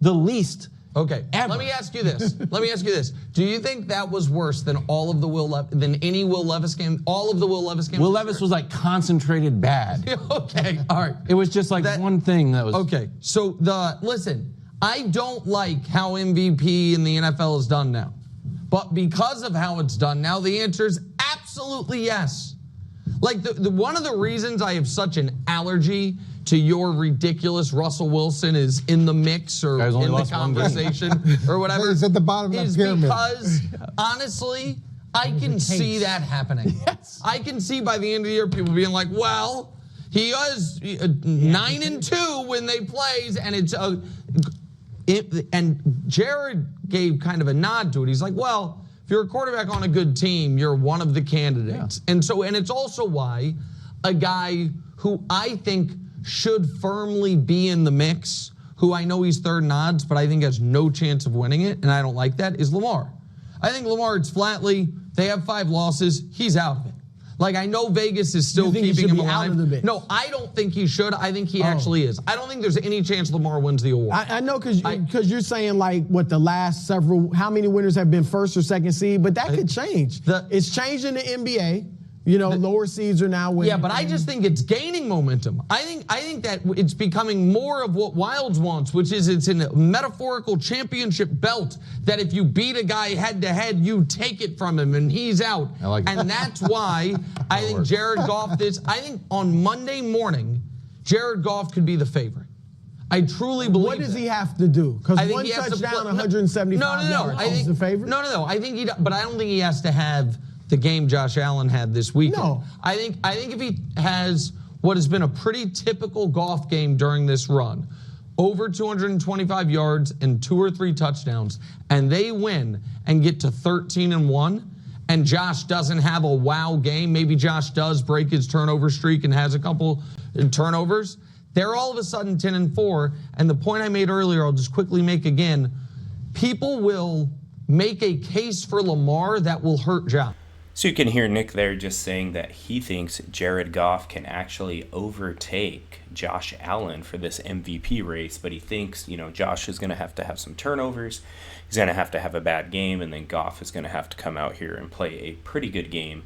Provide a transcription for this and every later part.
the least. Okay, ever. let me ask you this. Do you think that was worse than all of the than any Will Levis game? All of the Will Levis games? Will Levis was like concentrated bad. Okay, all right. It was just like one thing that was. Okay, so listen, I don't like how MVP in the NFL is done now. But because of how it's done now, the answer is absolutely yes. Like one of the reasons I have such an allergy to your ridiculous Russell Wilson is in the mix or in the conversation or whatever. He's at the bottom of the pyramid. Because honestly, I can see that happening. Yes. I can see by the end of the year people being like, well, he was 9-2 when they plays, and it's and Jared gave kind of a nod to it. He's like, well, if you're a quarterback on a good team, you're one of the candidates. Yeah. And it's also why a guy who I think should firmly be in the mix, who I know he's third in odds, but I think has no chance of winning it, and I don't like that, is Lamar. I think Lamar, it's flatly, they have 5 losses, he's out of it. Like, I know Vegas is still keeping him alive. No, I don't think he should. I think he actually is. I don't think there's any chance Lamar wins the award. I know because you're saying like what the last how many winners have been first or second seed, but that could change. It's changed in the NBA. You know, lower seeds are now winning. Yeah, but I just think it's gaining momentum. I think that it's becoming more of what Wilds wants, which is it's in a metaphorical championship belt that if you beat a guy head to head, you take it from him and he's out. I like that. And that's why I think Jared Goff I think on Monday morning, Jared Goff could be the favorite. I truly believe What does he have to do? Because one touchdown, 175 yards. I think the favorite? No. I think but I don't think he has to have the game Josh Allen had this weekend. No. I think if he has what has been a pretty typical Goff game during this run, over 225 yards and 2 or 3 touchdowns, and they win and get to 13-1, and Josh doesn't have a wow game, maybe Josh does break his turnover streak and has a couple turnovers, they're all of a sudden 10-4, and the point I made earlier, I'll just quickly make again, people will make a case for Lamar that will hurt Josh. So you can hear Nick there just saying that he thinks Jared Goff can actually overtake Josh Allen for this MVP race, but he thinks, Josh is going to have some turnovers, he's going to have a bad game, and then Goff is going to have to come out here and play a pretty good game.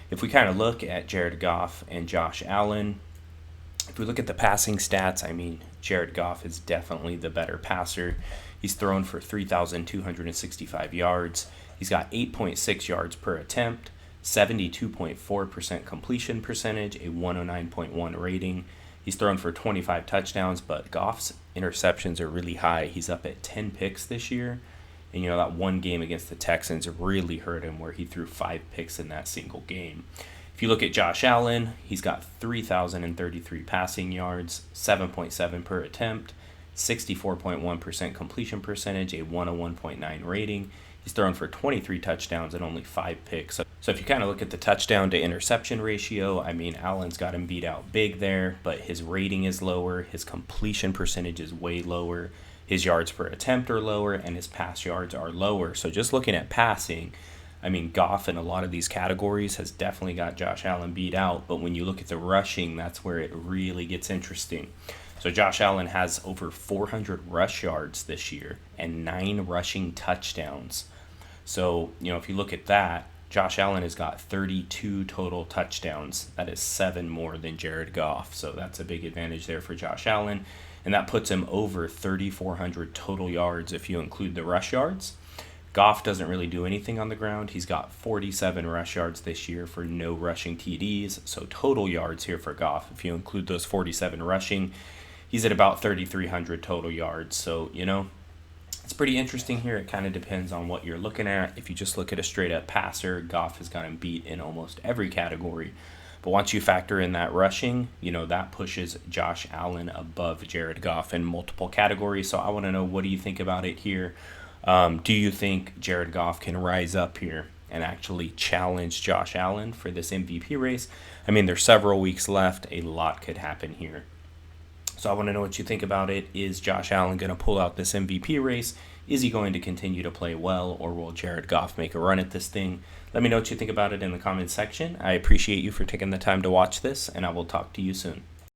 If we kind of look at Jared Goff and Josh Allen, if we look at the passing stats, Jared Goff is definitely the better passer. He's thrown for 3,265 yards. He's got 8.6 yards per attempt, 72.4% completion percentage, a 109.1 rating. He's thrown for 25 touchdowns, but Goff's interceptions are really high. He's up at 10 picks this year. And, that one game against the Texans really hurt him where he threw 5 picks in that single game. If you look at Josh Allen, he's got 3,033 passing yards, 7.7 per attempt, 64.1% completion percentage, a 101.9 rating. He's thrown for 23 touchdowns and only 5 picks. So if you kind of look at the touchdown to interception ratio, Allen's got him beat out big there, but his rating is lower, his completion percentage is way lower, his yards per attempt are lower, and his pass yards are lower. So just looking at passing, Goff in a lot of these categories has definitely got Josh Allen beat out, but when you look at the rushing, that's where it really gets interesting. So Josh Allen has over 400 rush yards this year and 9 rushing touchdowns. So, if you look at that, Josh Allen has got 32 total touchdowns. That is 7 more than Jared Goff. So that's a big advantage there for Josh Allen. And that puts him over 3,400 total yards if you include the rush yards. Goff doesn't really do anything on the ground. He's got 47 rush yards this year for no rushing TDs. So total yards here for Goff, if you include those 47 rushing, he's at about 3,300 total yards. So, it's pretty interesting here. It kind of depends on what you're looking at. If you just look at a straight-up passer, Goff has got him beat in almost every category. But once you factor in that rushing, that pushes Josh Allen above Jared Goff in multiple categories. So I want to know, what do you think about it here? Do you think Jared Goff can rise up here and actually challenge Josh Allen for this MVP race? There's several weeks left. A lot could happen here. So I want to know what you think about it. Is Josh Allen going to pull out this MVP race? Is he going to continue to play well, or will Jared Goff make a run at this thing? Let me know what you think about it in the comments section. I appreciate you for taking the time to watch this, and I will talk to you soon.